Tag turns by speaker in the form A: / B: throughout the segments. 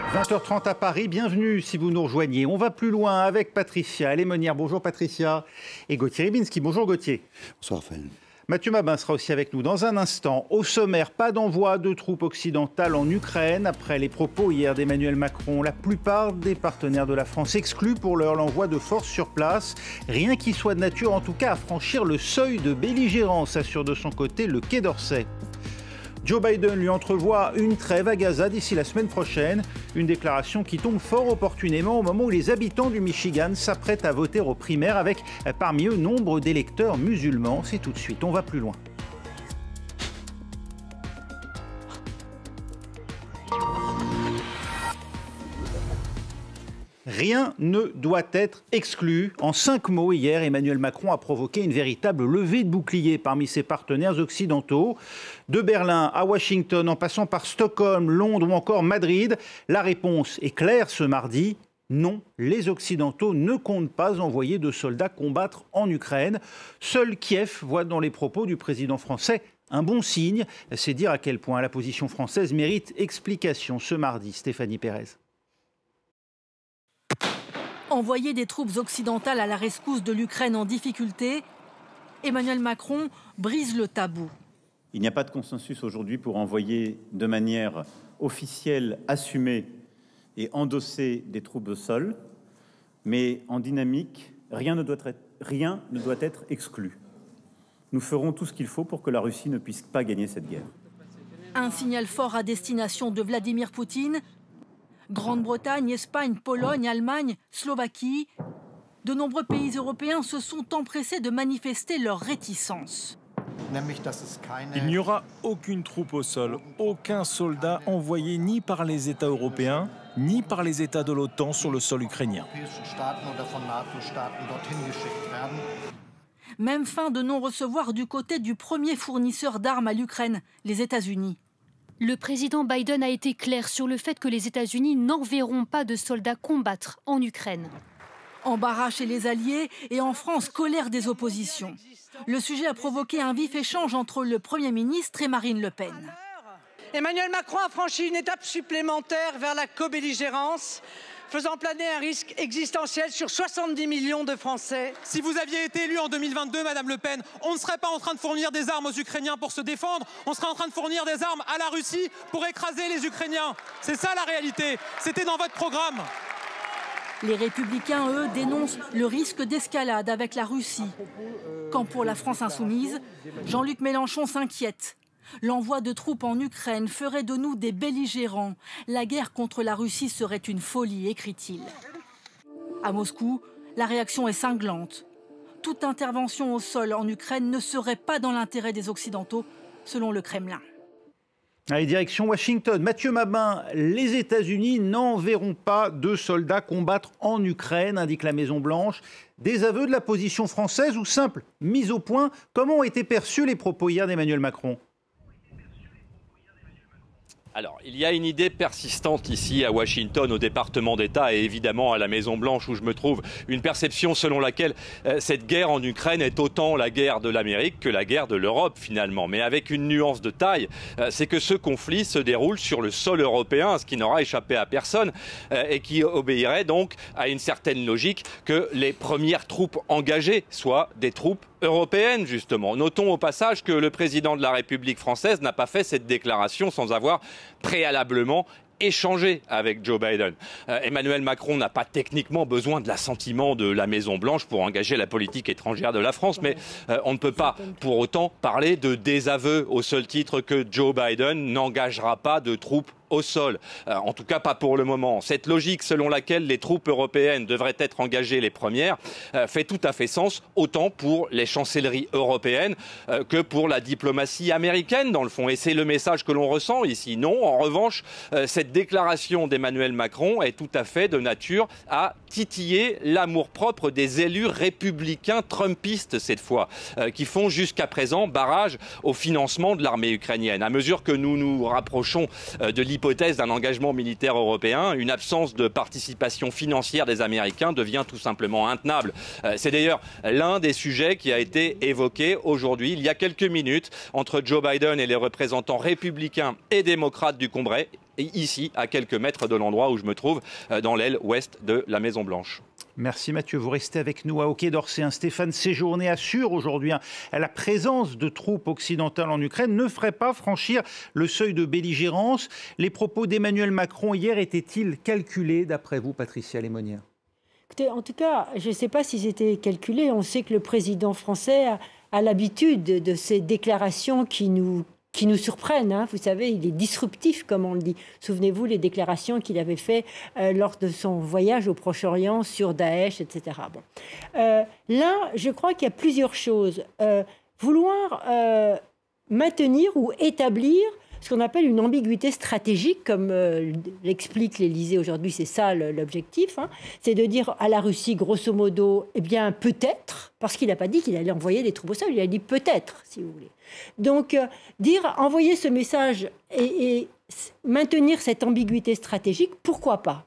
A: 20h30 à Paris, bienvenue si vous nous rejoignez. On va plus loin avec Patricia Lémonière. Bonjour Patricia. Et Gauthier Ribinski. Bonjour Gauthier.
B: Bonsoir Raphaël.
A: Mathieu Mabin sera aussi avec nous dans un instant. Au sommaire, pas d'envoi de troupes occidentales en Ukraine. Après les propos hier d'Emmanuel Macron, la plupart des partenaires de la France excluent pour l'heure l'envoi de forces sur place. Rien qui soit de nature en tout cas à franchir le seuil de belligérance, assure de son côté le Quai d'Orsay. Joe Biden lui entrevoit une trêve à Gaza d'ici la semaine prochaine. Une déclaration qui tombe fort opportunément au moment où les habitants du Michigan s'apprêtent à voter aux primaires avec parmi eux nombre d'électeurs musulmans. C'est tout de suite, on va plus loin. Rien ne doit être exclu. En 5 mots, hier, Emmanuel Macron a provoqué une véritable levée de bouclier parmi ses partenaires occidentaux. De Berlin à Washington, en passant par Stockholm, Londres ou encore Madrid, la réponse est claire ce mardi. Non, les Occidentaux ne comptent pas envoyer de soldats combattre en Ukraine. Seul Kiev voit dans les propos du président français un bon signe. C'est dire à quel point la position française mérite explication ce mardi. Stéphanie Pérez.
C: Envoyer des troupes occidentales à la rescousse de l'Ukraine en difficulté, Emmanuel Macron brise le tabou.
D: Il n'y a pas de consensus aujourd'hui pour envoyer de manière officielle, assumée et endosser des troupes au sol, mais en dynamique, rien ne doit être exclu. Nous ferons tout ce qu'il faut pour que la Russie ne puisse pas gagner cette guerre.
C: Un signal fort à destination de Vladimir Poutine. Grande-Bretagne, Espagne, Pologne, Allemagne, Slovaquie. De nombreux pays européens se sont empressés de manifester leur réticence.
E: Il n'y aura aucune troupe au sol, aucun soldat envoyé ni par les États européens, ni par les États de l'OTAN sur le sol ukrainien.
C: Même fin de non-recevoir du côté du premier fournisseur d'armes à l'Ukraine, les États-Unis.
F: Le président Biden a été clair sur le fait que les États-Unis n'enverront pas de soldats combattre en Ukraine.
C: Embarras chez les alliés et en France, colère des oppositions. Le sujet a provoqué un vif échange entre le Premier ministre et Marine Le Pen.
G: Emmanuel Macron a franchi une étape supplémentaire vers la co-belligérance, faisant planer un risque existentiel sur 70 millions de Français.
H: Si vous aviez été élue en 2022, Madame Le Pen, on ne serait pas en train de fournir des armes aux Ukrainiens pour se défendre, on serait en train de fournir des armes à la Russie pour écraser les Ukrainiens. C'est ça la réalité, c'était dans votre programme.
C: Les Républicains, eux, dénoncent le risque d'escalade avec la Russie. Quand pour la France insoumise, Jean-Luc Mélenchon s'inquiète. L'envoi de troupes en Ukraine ferait de nous des belligérants. La guerre contre la Russie serait une folie, écrit-il. À Moscou, la réaction est cinglante. Toute intervention au sol en Ukraine ne serait pas dans l'intérêt des Occidentaux, selon le Kremlin.
A: Allez, direction Washington. Mathieu Mabin, les États-Unis n'enverront pas de soldats combattre en Ukraine, indique la Maison-Blanche. Désaveu de la position française ou simple mise au point? Comment ont été perçus les propos hier d'Emmanuel Macron?
I: Alors, il y a une idée persistante ici à Washington, au département d'État et évidemment à la Maison-Blanche où je me trouve, une perception selon laquelle cette guerre en Ukraine est autant la guerre de l'Amérique que la guerre de l'Europe finalement. Mais avec une nuance de taille, c'est que ce conflit se déroule sur le sol européen, ce qui n'aura échappé à personne et qui obéirait donc à une certaine logique que les premières troupes engagées soient des troupes européenne, justement. Notons au passage que le président de la République française n'a pas fait cette déclaration sans avoir préalablement échanger avec Joe Biden. Emmanuel Macron n'a pas techniquement besoin de l'assentiment de la Maison-Blanche pour engager la politique étrangère de la France, mais on ne peut pas pour autant parler de désaveu au seul titre que Joe Biden n'engagera pas de troupes au sol, en tout cas pas pour le moment. Cette logique selon laquelle les troupes européennes devraient être engagées les premières fait tout à fait sens, autant pour les chancelleries européennes que pour la diplomatie américaine dans le fond. Et c'est le message que l'on ressent ici. Non, en revanche, cette déclaration d'Emmanuel Macron est tout à fait de nature à titiller l'amour-propre des élus républicains trumpistes cette fois, qui font jusqu'à présent barrage au financement de l'armée ukrainienne. À mesure que nous nous rapprochons de l'hypothèse d'un engagement militaire européen, une absence de participation financière des Américains devient tout simplement intenable. C'est d'ailleurs l'un des sujets qui a été évoqué aujourd'hui, il y a quelques minutes, entre Joe Biden et les représentants républicains et démocrates du Congrès, et ici, à quelques mètres de l'endroit où je me trouve, dans l'aile ouest de la Maison-Blanche.
A: Merci Mathieu, vous restez avec nous au Quai d'Orsay. Stéphane Séjourné assure aujourd'hui la présence de troupes occidentales en Ukraine ne ferait pas franchir le seuil de belligérance. Les propos d'Emmanuel Macron hier étaient-ils calculés d'après vous, Patricia Lémonière?
B: Écoutez, en tout cas, je ne sais pas si c'était calculé. On sait que le président français a l'habitude de ces déclarations qui nous surprennent. Hein. Vous savez, il est disruptif, comme on le dit. Souvenez-vous les déclarations qu'il avait faites lors de son voyage au Proche-Orient sur Daesh, etc. Bon. Là, je crois qu'il y a plusieurs choses. Vouloir maintenir ou établir ce qu'on appelle une ambiguïté stratégique, comme l'explique l'Élysée aujourd'hui, c'est ça l'objectif, hein, c'est de dire à la Russie, grosso modo, eh bien peut-être, parce qu'il n'a pas dit qu'il allait envoyer des troupes au sol, il a dit peut-être, si vous voulez. Donc, envoyer ce message et maintenir cette ambiguïté stratégique, pourquoi pas?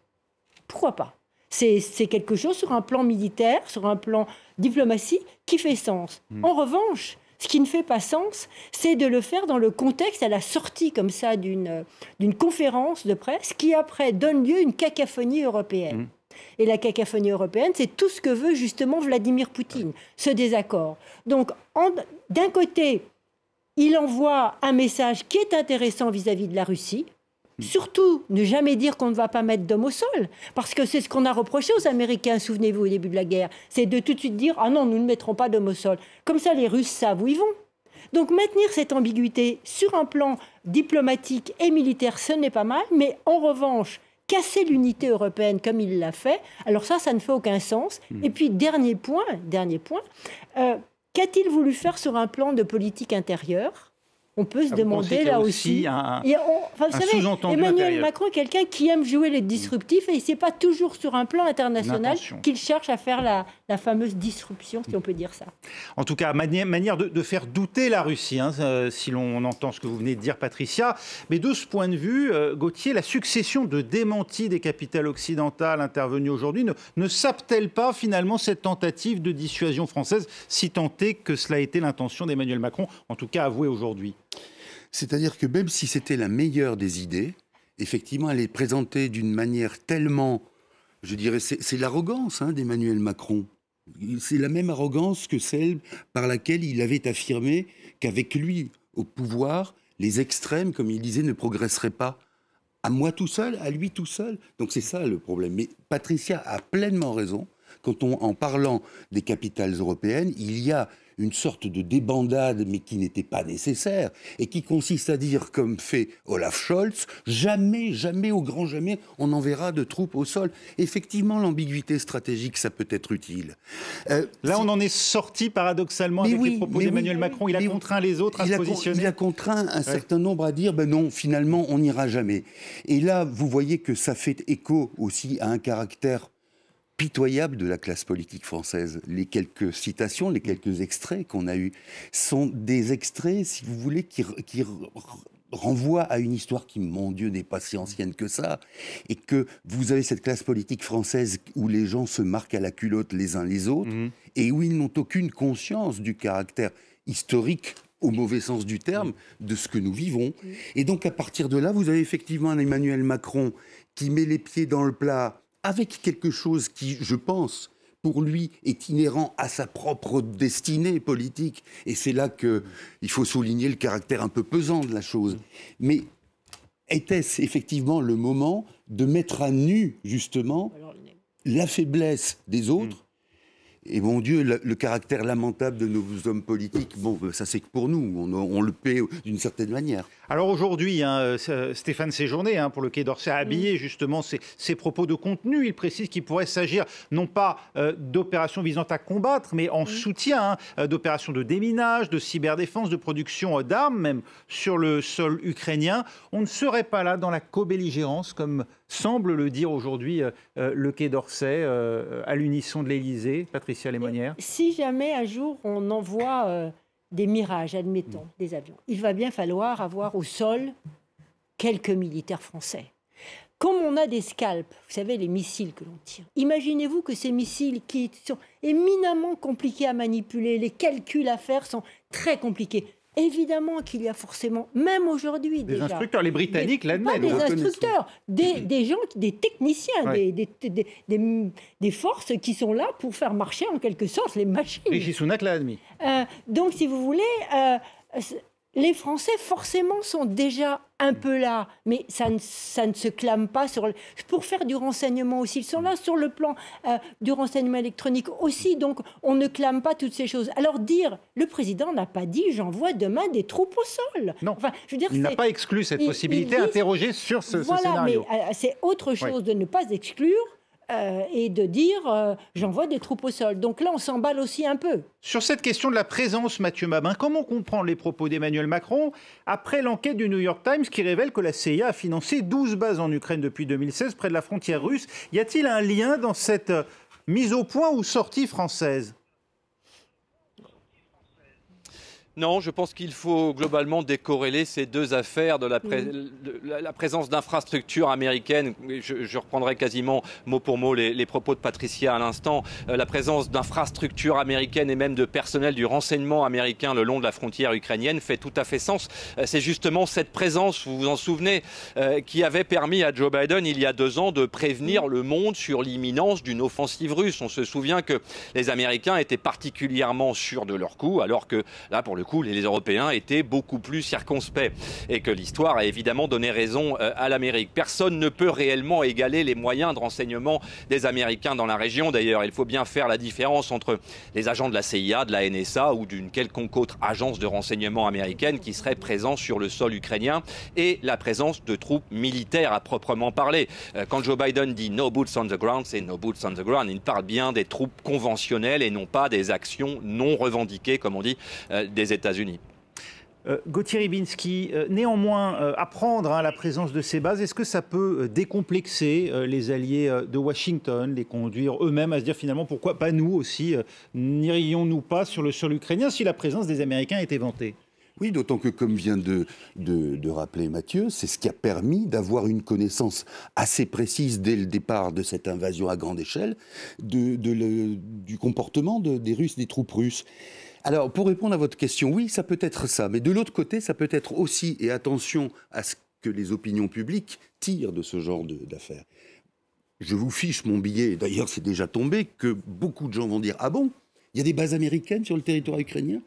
B: Pourquoi pas? C'est quelque chose sur un plan militaire, sur un plan diplomatie, qui fait sens. En revanche, ce qui ne fait pas sens, c'est de le faire dans le contexte, à la sortie comme ça d'une conférence de presse qui après donne lieu à une cacophonie européenne. Et la cacophonie européenne, c'est tout ce que veut justement Vladimir Poutine, ce désaccord. Donc d'un côté, il envoie un message qui est intéressant vis-à-vis de la Russie. Surtout, ne jamais dire qu'on ne va pas mettre d'hommes au sol, parce que c'est ce qu'on a reproché aux Américains, souvenez-vous, au début de la guerre, c'est de tout de suite dire « Ah non, nous ne mettrons pas d'hommes au sol ». Comme ça, les Russes savent où ils vont. Donc maintenir cette ambiguïté sur un plan diplomatique et militaire, ce n'est pas mal, mais en revanche, casser l'unité européenne comme il l'a fait, alors ça ne fait aucun sens. Et puis, dernier point, qu'a-t-il voulu faire sur un plan de politique intérieure ? On peut se demander là aussi. Vous savez, Emmanuel Macron est quelqu'un qui aime jouer les disruptifs et ce n'est pas toujours sur un plan international qu'il cherche à faire la fameuse disruption, si on peut dire ça.
A: En tout cas, manière de faire douter la Russie, hein, si l'on entend ce que vous venez de dire, Patricia. Mais de ce point de vue, Gauthier, la succession de démentis des capitales occidentales intervenues aujourd'hui ne sape-t-elle pas finalement cette tentative de dissuasion française, si tant est que cela a été l'intention d'Emmanuel Macron, en tout cas avouée aujourd'hui?
J: C'est-à-dire que même si c'était la meilleure des idées, effectivement, elle est présentée d'une manière tellement, je dirais, c'est l'arrogance d'Emmanuel Macron. C'est la même arrogance que celle par laquelle il avait affirmé qu'avec lui au pouvoir, les extrêmes, comme il disait, ne progresseraient pas. À moi tout seul, à lui tout seul. Donc c'est ça le problème. Mais Patricia a pleinement raison. Quand en parlant des capitales européennes, il y a une sorte de débandade, mais qui n'était pas nécessaire, et qui consiste à dire, comme fait Olaf Scholz, jamais, jamais, au grand jamais, on enverra de troupes au sol. Effectivement, l'ambiguïté stratégique, ça peut être utile.
A: Là, on en est sorti paradoxalement avec les propos d'Emmanuel Macron. Il a contraint les autres à se positionner.
J: Il a contraint un certain nombre à dire, ben non, finalement, on n'ira jamais. Et là, vous voyez que ça fait écho aussi à un caractère pitoyable de la classe politique française. Les quelques citations, les quelques extraits qu'on a eus sont des extraits, si vous voulez, qui renvoient à une histoire qui, mon Dieu, n'est pas si ancienne que ça, et que vous avez cette classe politique française où les gens se marquent à la culotte les uns les autres, et où ils n'ont aucune conscience du caractère historique, au mauvais sens du terme, de ce que nous vivons. Et donc, à partir de là, vous avez effectivement un Emmanuel Macron qui met les pieds dans le plat avec quelque chose qui, je pense, pour lui, est inhérent à sa propre destinée politique. Et c'est là qu'il faut souligner le caractère un peu pesant de la chose. Mais était-ce effectivement le moment de mettre à nu, justement, la faiblesse des autres et mon Dieu, le caractère lamentable de nos hommes politiques, bon, ça c'est que pour nous, on le paie d'une certaine manière.
A: Alors aujourd'hui, Stéphane Séjourné, pour le Quai d'Orsay, a habillé justement ses propos de contenu. Il précise qu'il pourrait s'agir non pas d'opérations visant à combattre, mais en soutien d'opérations de déminage, de cyberdéfense, de production d'armes, même sur le sol ukrainien. On ne serait pas là dans la co-belligérance, comme semble le dire aujourd'hui le Quai d'Orsay, à l'unisson de l'Élysée. Patricia Lémonière.
B: Si jamais un jour on envoie des Mirages, admettons, des avions, il va bien falloir avoir au sol quelques militaires français. Comme on a des scalps, vous savez, les missiles que l'on tire, imaginez-vous que ces missiles qui sont éminemment compliqués à manipuler, les calculs à faire sont très compliqués. Évidemment qu'il y a forcément, même aujourd'hui
A: des
B: déjà...
A: instructeurs, les Britanniques l'admettent.
B: Pas des instructeurs, des gens, des techniciens,
A: ouais.
B: des forces qui sont là pour faire marcher en quelque sorte les machines.
A: Rishi Sunak l'a admis.
B: Donc, si vous voulez... les Français, forcément, sont déjà un peu là, mais ça ne se clame pas pour faire du renseignement aussi. Ils sont là sur le plan du renseignement électronique aussi, donc on ne clame pas toutes ces choses. Alors dire, le président n'a pas dit « j'envoie demain des troupes au sol ».
A: Non,
B: enfin, je veux dire,
A: il n'a pas exclu cette possibilité, interrogé sur ce scénario.
B: Mais c'est autre chose de ne pas exclure et de dire j'envoie des troupes au sol. Donc là, on s'emballe aussi un peu.
A: Sur cette question de la présence, Mathieu Mabin, comment comprendre les propos d'Emmanuel Macron après l'enquête du New York Times qui révèle que la CIA a financé 12 bases en Ukraine depuis 2016 près de la frontière russe? Y a-t-il un lien dans cette mise au point ou sortie française?
I: Non, je pense qu'il faut globalement décorréler ces deux affaires de la présence d'infrastructures américaines. Je reprendrai quasiment mot pour mot les propos de Patricia à l'instant. La présence d'infrastructures américaines et même de personnel du renseignement américain le long de la frontière ukrainienne fait tout à fait sens. C'est justement cette présence, vous vous en souvenez, qui avait permis à Joe Biden il y a 2 ans de prévenir le monde sur l'imminence d'une offensive russe. On se souvient que les Américains étaient particulièrement sûrs de leur coup, alors que là, pour le coup, les Européens étaient beaucoup plus circonspects et que l'histoire a évidemment donné raison à l'Amérique. Personne ne peut réellement égaler les moyens de renseignement des Américains dans la région. D'ailleurs, il faut bien faire la différence entre les agents de la CIA, de la NSA ou d'une quelconque autre agence de renseignement américaine qui serait présente sur le sol ukrainien et la présence de troupes militaires à proprement parler. Quand Joe Biden dit « no boots on the ground », c'est « no boots on the ground ». Il parle bien des troupes conventionnelles et non pas des actions non revendiquées, comme on dit, des États-Unis.
A: Gauthier Rybinski, néanmoins, apprendre la présence de ces bases, est-ce que ça peut décomplexer les alliés de Washington, les conduire eux-mêmes à se dire finalement pourquoi pas nous aussi, n'irions-nous pas sur le sol ukrainien si la présence des Américains était vantée?
J: Oui, d'autant que, comme vient de rappeler Mathieu, c'est ce qui a permis d'avoir une connaissance assez précise dès le départ de cette invasion à grande échelle du comportement des Russes, des troupes russes. Alors, pour répondre à votre question, oui, ça peut être ça. Mais de l'autre côté, ça peut être aussi, et attention à ce que les opinions publiques tirent de ce genre d'affaires. Je vous fiche mon billet, d'ailleurs c'est déjà tombé, que beaucoup de gens vont dire « Ah bon, il y a des bases américaines sur le territoire ukrainien ?»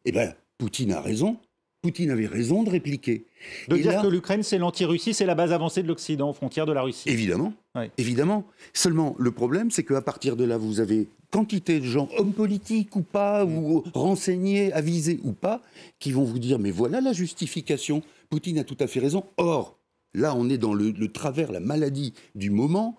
J: Eh bien, Poutine a raison. Poutine avait raison de répliquer.
A: De dire que l'Ukraine, c'est l'anti-Russie, c'est la base avancée de l'Occident, aux frontières de la Russie.
J: Évidemment, évidemment. Seulement, le problème, c'est qu'à partir de là, vous avez quantité de gens, hommes politiques ou pas, ou renseignés, avisés ou pas, qui vont vous dire « Mais voilà la justification, Poutine a tout à fait raison. » Or, là, on est dans le travers, la maladie du moment,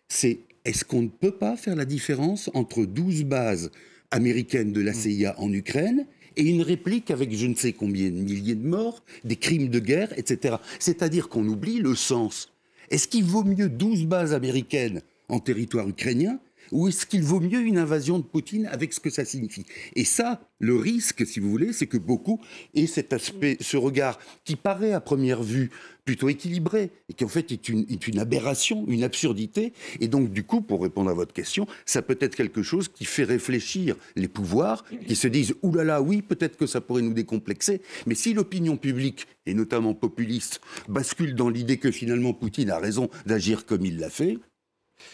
J: c'est est-ce qu'on ne peut pas faire la différence entre 12 bases américaines de la CIA en Ukraine et une réplique avec je ne sais combien de milliers de morts, des crimes de guerre, etc. C'est-à-dire qu'on oublie le sens. Est-ce qu'il vaut mieux 12 bases américaines en territoire ukrainien ou est-ce qu'il vaut mieux une invasion de Poutine avec ce que ça signifie? Et ça, le risque, si vous voulez, c'est que beaucoup aient cet aspect, ce regard qui paraît à première vue plutôt équilibré et qui en fait est une aberration, une absurdité. Et donc du coup, pour répondre à votre question, ça peut être quelque chose qui fait réfléchir les pouvoirs, qui se disent « Ouh là là, oui, peut-être que ça pourrait nous décomplexer ». Mais si l'opinion publique, et notamment populiste, bascule dans l'idée que finalement Poutine a raison d'agir comme il l'a fait,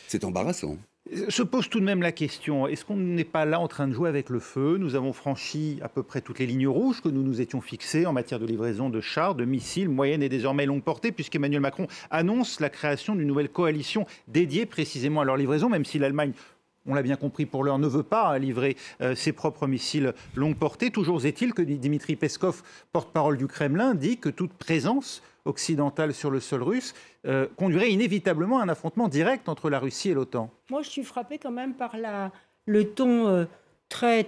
J: c'est embarrassant.
A: Se pose tout de même la question, est-ce qu'on n'est pas là en train de jouer avec le feu? Nous avons franchi à peu près toutes les lignes rouges que nous nous étions fixées en matière de livraison de chars, de missiles, moyenne et désormais longue portée, puisqu'Emmanuel Macron annonce la création d'une nouvelle coalition dédiée précisément à leur livraison, même si l'Allemagne, on l'a bien compris pour l'heure, ne veut pas livrer ses propres missiles longue portée. Toujours est-il que Dmitri Peskov, porte-parole du Kremlin, dit que toute présence occidentale sur le sol russe conduirait inévitablement à un affrontement direct entre la Russie et l'OTAN.
B: Moi, je suis frappée quand même par le ton très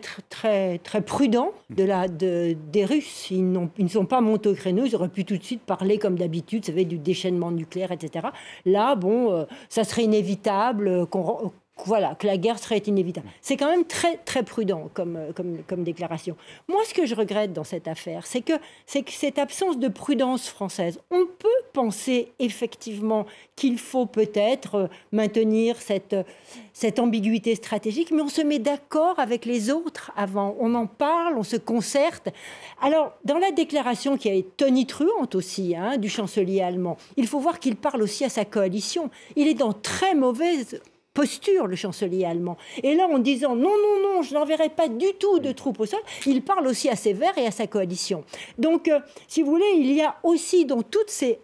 B: prudent des Russes. Ils ne sont pas montés au créneau, ils auraient pu tout de suite parler comme d'habitude, vous savez, du déchaînement nucléaire, etc. Là, bon, ça serait inévitable voilà, que la guerre serait inévitable. C'est quand même très, très prudent comme déclaration. Moi, ce que je regrette dans cette affaire, c'est que cette absence de prudence française, on peut penser effectivement qu'il faut peut-être maintenir cette ambiguïté stratégique, mais on se met d'accord avec les autres avant. On en parle, on se concerte. Alors, dans la déclaration qui est tonitruante aussi, du chancelier allemand, il faut voir qu'il parle aussi à sa coalition. Il est dans très mauvaise posture, le chancelier allemand. Et là, en disant non, non, non, je n'enverrai pas du tout de troupes au sol, il parle aussi à ses Verts et à sa coalition. Donc, si vous voulez, il y a aussi dans toutes ces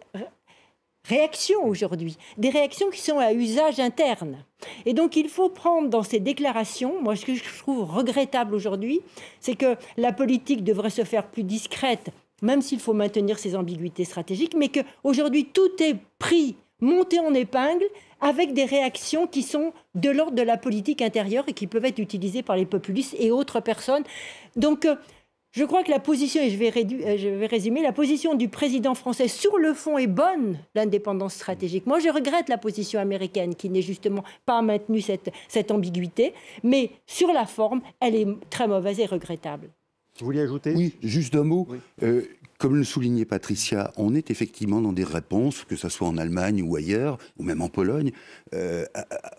B: réactions aujourd'hui, des réactions qui sont à usage interne. Et donc, il faut prendre dans ces déclarations, moi, ce que je trouve regrettable aujourd'hui, c'est que la politique devrait se faire plus discrète, même s'il faut maintenir ses ambiguïtés stratégiques, mais qu'aujourd'hui, tout est pris, monté en épingle, avec des réactions qui sont de l'ordre de la politique intérieure et qui peuvent être utilisées par les populistes et autres personnes. Donc, je crois que la position, et je vais résumer, la position du président français sur le fond est bonne, l'indépendance stratégique. Moi, je regrette la position américaine qui n'est justement pas maintenu cette ambiguïté, mais sur la forme, elle est très mauvaise et regrettable.
A: Vous vouliez ajouter ?
J: Oui, juste un mot.
A: Oui.
J: Comme le soulignait Patricia, on est effectivement dans des réponses, que ce soit en Allemagne ou ailleurs, ou même en Pologne,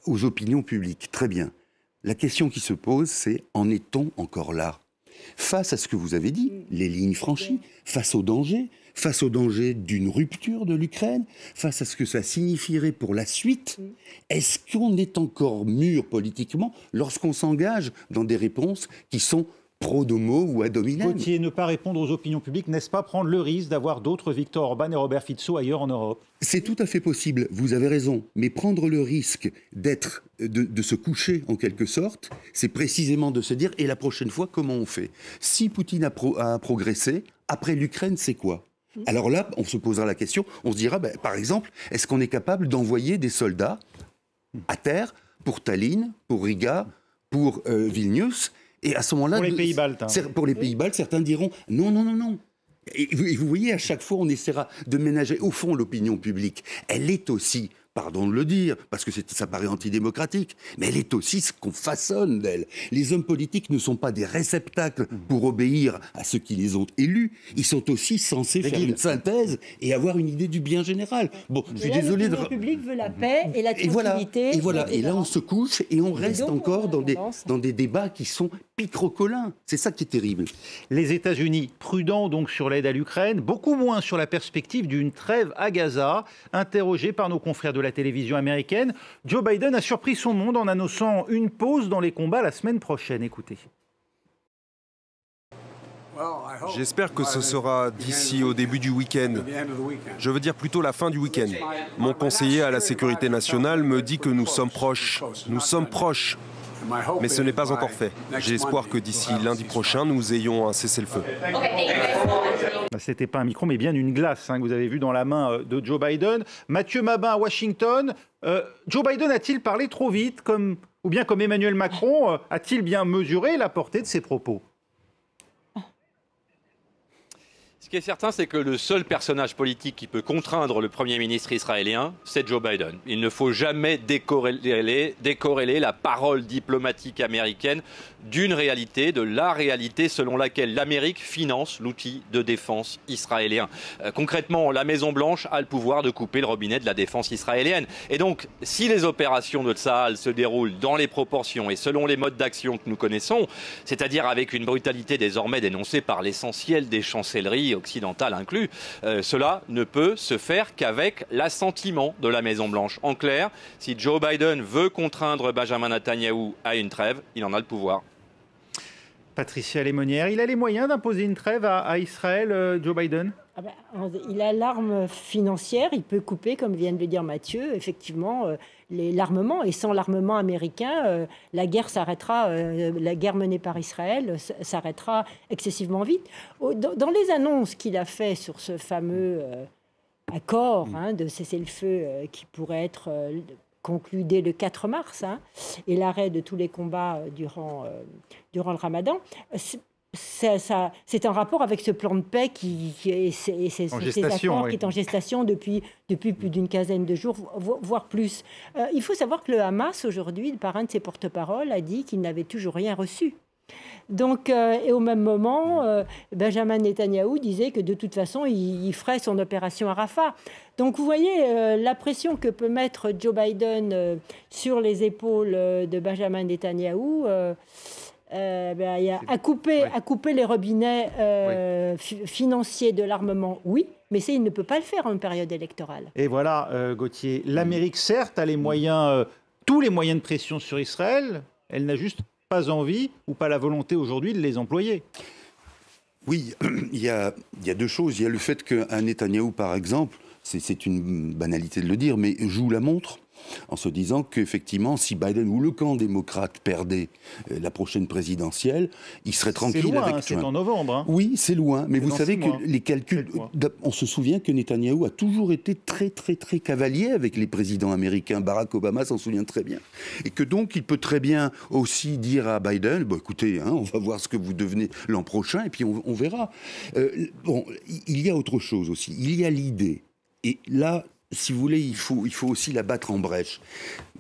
J: aux opinions publiques. Très bien. La question qui se pose, c'est en est-on encore là ? Face à ce que vous avez dit, les lignes franchies, face au danger d'une rupture de l'Ukraine, face à ce que ça signifierait pour la suite, est-ce qu'on est encore mûr politiquement lorsqu'on s'engage dans des réponses qui sont pro-domo ou ad hominem?
A: Gauthier, ne pas répondre aux opinions publiques, n'est-ce pas prendre le risque d'avoir d'autres Viktor Orban et Robert Fico ailleurs en Europe?
J: C'est tout à fait possible, vous avez raison, mais prendre le risque de se coucher en quelque sorte, c'est précisément de se dire, et la prochaine fois, comment on fait? Si Poutine a progressé, après l'Ukraine, c'est quoi? Alors là, on se posera la question, on se dira, par exemple, est-ce qu'on est capable d'envoyer des soldats à terre pour Tallinn, pour Riga, pour Vilnius? Et à ce moment-là,
A: pour les pays baltes.
J: Pour les pays baltes, certains diront non, non, non, non. Et vous voyez, à chaque fois, on essaiera de ménager. Au fond, l'opinion publique, elle est aussi, pardon de le dire, parce que ça paraît antidémocratique, mais elle est aussi ce qu'on façonne d'elle. Les hommes politiques ne sont pas des réceptacles pour obéir à ceux qui les ont élus. Ils sont aussi censés faire une synthèse et avoir une idée du bien général. Bon, je suis désolé de...
B: L'opinion publique veut la paix et la tranquillité.
J: Et voilà. Et là, on se couche et on reste encore dans des débats qui sont picrocolins. C'est ça qui est terrible.
A: Les États-Unis, prudents donc sur l'aide à l'Ukraine, beaucoup moins sur la perspective d'une trêve à Gaza. Interrogé par nos confrères de la télévision américaine, Joe Biden a surpris son monde en annonçant une pause dans les combats la semaine prochaine. Écoutez.
K: J'espère que ce sera d'ici au début du week-end. Je veux dire plutôt la fin du week-end. Mon conseiller à la sécurité nationale me dit que nous sommes proches. Nous sommes proches. Mais ce n'est pas encore fait. J'ai espoir que d'ici lundi prochain, nous ayons un cessez-le-feu.
A: C'était pas un micro, mais bien une glace que vous avez vu dans la main de Joe Biden. Mathieu Mabin à Washington. Joe Biden a-t-il parlé trop vite, ou bien comme Emmanuel Macron, a-t-il bien mesuré la portée de ses propos ?
I: Ce qui est certain, c'est que le seul personnage politique qui peut contraindre le Premier ministre israélien, c'est Joe Biden. Il ne faut jamais décorréler la parole diplomatique américaine d'une réalité, de la réalité selon laquelle l'Amérique finance l'outil de défense israélien. Concrètement, la Maison-Blanche a le pouvoir de couper le robinet de la défense israélienne. Et donc, si les opérations de Tsahal se déroulent dans les proportions et selon les modes d'action que nous connaissons, c'est-à-dire avec une brutalité désormais dénoncée par l'essentiel des chancelleries occidentales inclus, cela ne peut se faire qu'avec l'assentiment de la Maison-Blanche. En clair, si Joe Biden veut contraindre Benjamin Netanyahou à une trêve, il en a le pouvoir.
A: Patricia Lémonière, il a les moyens d'imposer une trêve à Israël, Joe Biden ?
B: Il a l'arme financière, il peut couper, comme vient de le dire Mathieu, effectivement, l'armement. Et sans l'armement américain, la guerre s'arrêtera, la guerre menée par Israël s'arrêtera excessivement vite. Dans les annonces qu'il a fait sur ce fameux accord de cessez-le-feu qui pourrait être conclu dès le 4 mars, et l'arrêt de tous les combats durant le Ramadan, c'est un rapport avec ce plan de paix et ces accords qui est en gestation depuis plus d'une quinzaine de jours, voire plus. Il faut savoir que le Hamas, aujourd'hui, par un de ses porte-paroles, a dit qu'il n'avait toujours rien reçu. Donc, et au même moment, Benjamin Netanyahou disait que de toute façon, il ferait son opération à Rafah. Donc, vous voyez la pression que peut mettre Joe Biden sur les épaules de Benjamin Netanyahou. Il y a à couper les robinets financiers de l'armement, oui, mais il ne peut pas le faire en période électorale.
A: Et voilà, Gauthier, l'Amérique, certes, a les moyens, tous les moyens de pression sur Israël, elle n'a juste pas envie ou pas la volonté aujourd'hui de les employer.
J: Oui, il y a deux choses. Il y a le fait qu'un Netanyahou, par exemple, c'est une banalité de le dire, mais joue la montre en se disant qu'effectivement, si Biden ou le camp démocrate perdait la prochaine présidentielle, il serait tranquille
A: loin,
J: avec Trump.
A: C'est en novembre. Hein.
J: Oui, c'est loin, mais vous savez que les calculs... On se souvient que Netanyahou a toujours été très, très, très cavalier avec les présidents américains. Barack Obama s'en souvient très bien. Et que donc, il peut très bien aussi dire à Biden, bon, écoutez, on va voir ce que vous devenez l'an prochain, et puis on verra. Il y a autre chose aussi. Il y a l'idée. Et là... Si vous voulez, il faut aussi la battre en brèche.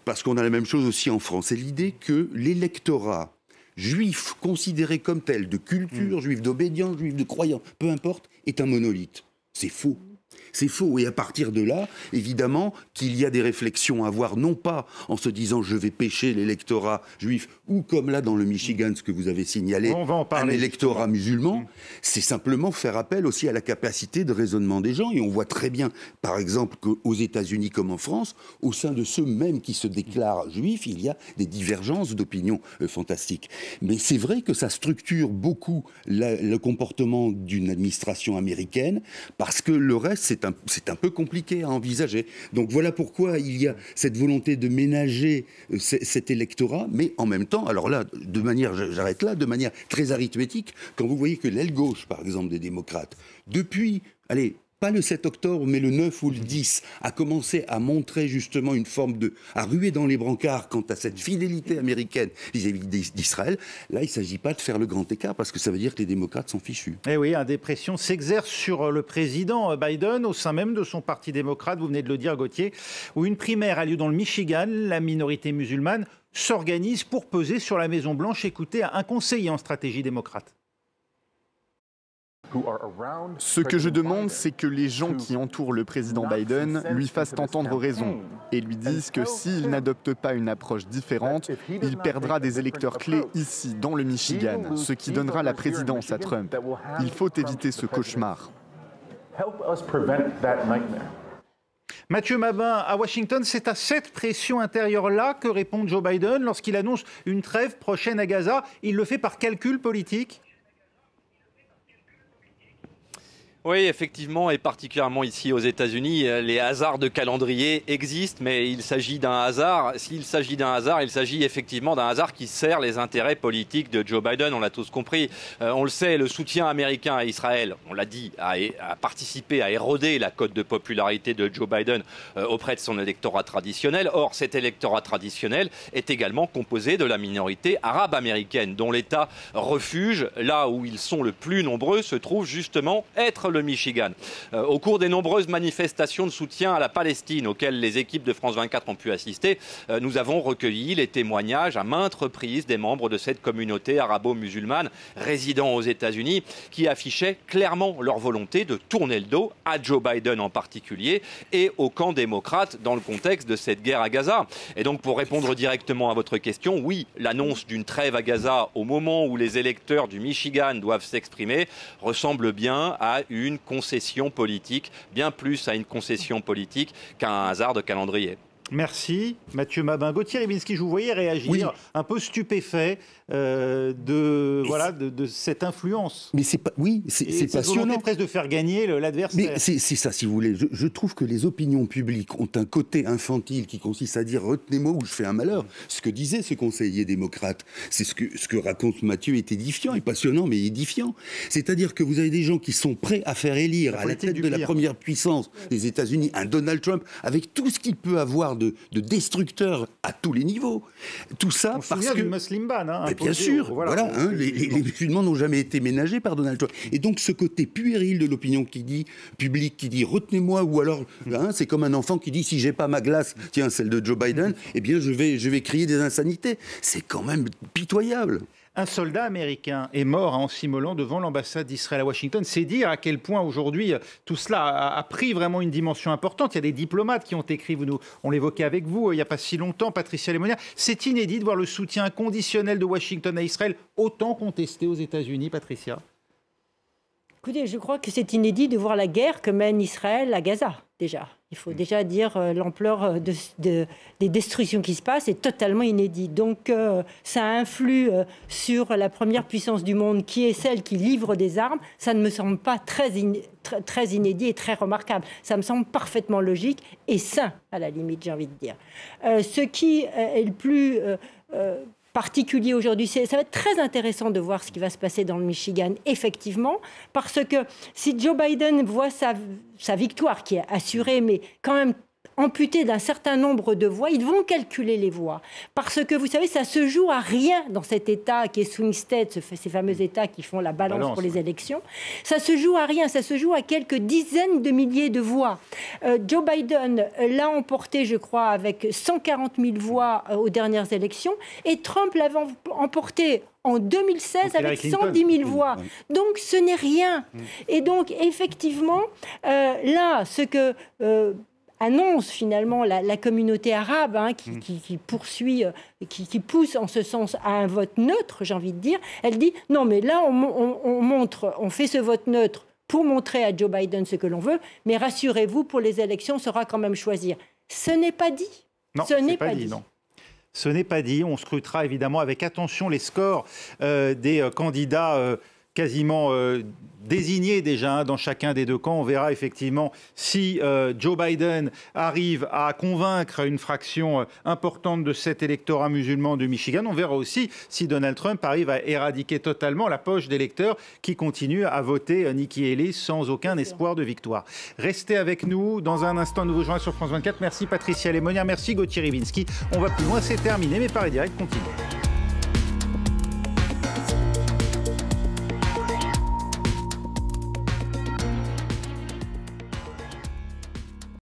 J: Parce qu'on a la même chose aussi en France. C'est l'idée que l'électorat juif, considéré comme tel, de culture juive, d'obédience juive, de croyance, peu importe, est un monolithe. C'est faux. C'est faux. Et à partir de là, évidemment, qu'il y a des réflexions à avoir, non pas en se disant je vais pêcher l'électorat juif, ou comme là dans le Michigan, ce que vous avez signalé, un électorat musulman, c'est simplement faire appel aussi à la capacité de raisonnement des gens. Et on voit très bien, par exemple, qu'aux États-Unis comme en France, au sein de ceux mêmes qui se déclarent juifs, il y a des divergences d'opinion fantastiques. Mais c'est vrai que ça structure beaucoup le comportement d'une administration américaine, parce que le reste, c'est un peu compliqué à envisager. Donc voilà pourquoi il y a cette volonté de ménager cet électorat, mais en même temps, alors là, j'arrête là, de manière très arithmétique, quand vous voyez que l'aile gauche, par exemple, des démocrates, depuis, pas le 7 octobre, mais le 9 ou le 10, a commencé à montrer justement une forme à ruer dans les brancards quant à cette fidélité américaine vis-à-vis d'Israël. Là, il ne s'agit pas de faire le grand écart, parce que ça veut dire que les démocrates sont fichus.
A: Eh oui, des pressions s'exercent sur le président Biden, au sein même de son parti démocrate, vous venez de le dire, Gauthier, où une primaire a lieu dans le Michigan. La minorité musulmane s'organise pour peser sur la Maison-Blanche. Écoutez un conseiller en stratégie démocrate.
L: Ce que je demande, c'est que les gens qui entourent le président Biden lui fassent entendre raison et lui disent que s'il n'adopte pas une approche différente, il perdra des électeurs clés ici, dans le Michigan, ce qui donnera la présidence à Trump. Il faut éviter ce cauchemar.
A: Mathieu Mabin, à Washington, c'est à cette pression intérieure-là que répond Joe Biden lorsqu'il annonce une trêve prochaine à Gaza. Il le fait par calcul politique ?
I: Oui, effectivement, et particulièrement ici aux États-Unis, les hasards de calendrier existent, mais il s'agit d'un hasard. S'il s'agit d'un hasard, il s'agit effectivement d'un hasard qui sert les intérêts politiques de Joe Biden, on l'a tous compris. On le sait, le soutien américain à Israël, on l'a dit, a participé à éroder la cote de popularité de Joe Biden auprès de son électorat traditionnel. Or, cet électorat traditionnel est également composé de la minorité arabe américaine, dont l'État refuge, là où ils sont le plus nombreux, se trouve justement être le Michigan. Au cours des nombreuses manifestations de soutien à la Palestine auxquelles les équipes de France 24 ont pu assister, nous avons recueilli les témoignages à maintes reprises des membres de cette communauté arabo-musulmane résidant aux États-Unis qui affichaient clairement leur volonté de tourner le dos à Joe Biden en particulier et au camp démocrate dans le contexte de cette guerre à Gaza. Et donc pour répondre directement à votre question, oui, l'annonce d'une trêve à Gaza au moment où les électeurs du Michigan doivent s'exprimer ressemble bien à une concession politique, bien plus à une concession politique qu'à un hasard de calendrier.
A: Merci Mathieu Mabin. Gauthier Rybinski, je vous voyais réagir un peu stupéfait de cette influence.
J: Mais c'est c'est passionnant.
A: Volonté presque de faire gagner l'adversaire.
J: Mais c'est ça, si vous voulez. Je trouve que les opinions publiques ont un côté infantile qui consiste à dire retenez-moi ou je fais un malheur. Ce que disait ce conseiller démocrate, c'est ce que raconte Mathieu est édifiant et passionnant, mais édifiant. C'est-à-dire que vous avez des gens qui sont prêts à faire élire à la tête de la première puissance des États-Unis un Donald Trump avec tout ce qu'il peut avoir histoire de destructeurs à tous les niveaux. Tout ça parce que...
A: du Muslim ban, hein,
J: bien sûr, voilà hein, les musulmans n'ont jamais été ménagés par Donald Trump. Et donc ce côté puéril de l'opinion publique qui dit retenez-moi, ou alors hein, c'est comme un enfant qui dit si j'ai pas ma glace, tiens celle de Joe Biden, eh bien je vais crier des insanités. C'est quand même pitoyable.
A: Un soldat américain est mort en s'immolant devant l'ambassade d'Israël à Washington. C'est dire à quel point aujourd'hui tout cela a pris vraiment une dimension importante. Il y a des diplomates qui ont écrit, on l'évoquait avec vous il n'y a pas si longtemps, Patricia Lemonnier. C'est inédit de voir le soutien inconditionnel de Washington à Israël, autant contesté aux États-Unis, Patricia.
B: Écoutez, je crois que c'est inédit de voir la guerre que mène Israël à Gaza, déjà. Il faut déjà dire l'ampleur des destructions qui se passent est totalement inédit. Donc ça influe sur la première puissance du monde qui est celle qui livre des armes. Ça ne me semble pas très inédit et très remarquable. Ça me semble parfaitement logique et sain, à la limite, j'ai envie de dire. Ce qui est le plus... particulier aujourd'hui. Ça va être très intéressant de voir ce qui va se passer dans le Michigan, effectivement, parce que si Joe Biden voit sa victoire, qui est assurée, mais quand même amputée d'un certain nombre de voix, ils vont calculer les voix. Parce que, vous savez, ça se joue à rien dans cet État qui est swing state, ces fameux États qui font la balance pour les élections. Ça se joue à rien, ça se joue à quelques dizaines de milliers de voix. Joe Biden l'a emporté, je crois, avec 140 000 voix aux dernières élections, et Trump l'avait emporté en 2016 avec 110 000 voix. Donc ce n'est rien. Et donc, effectivement, là, ce que... annonce finalement la communauté arabe qui poursuit, qui pousse en ce sens à un vote neutre, j'ai envie de dire. Elle dit non mais là on fait ce vote neutre pour montrer à Joe Biden ce que l'on veut, mais rassurez-vous, pour les élections, on saura quand même choisir. Ce n'est pas dit.
A: Non, ce n'est pas dit. Non. Ce n'est pas dit. On scrutera évidemment avec attention les scores des candidats quasiment désignés déjà dans chacun des deux camps. On verra effectivement si Joe Biden arrive à convaincre une fraction importante de cet électorat musulman du Michigan. On verra aussi si Donald Trump arrive à éradiquer totalement la poche d'électeurs qui continuent à voter Nikki Haley sans aucun espoir de victoire. Restez avec nous. Dans un instant, un nouveau journal sur France 24. Merci Patricia Lemonnier, merci Gauthier Ribinski. On va plus loin, c'est terminé, mais Paris Direct continue.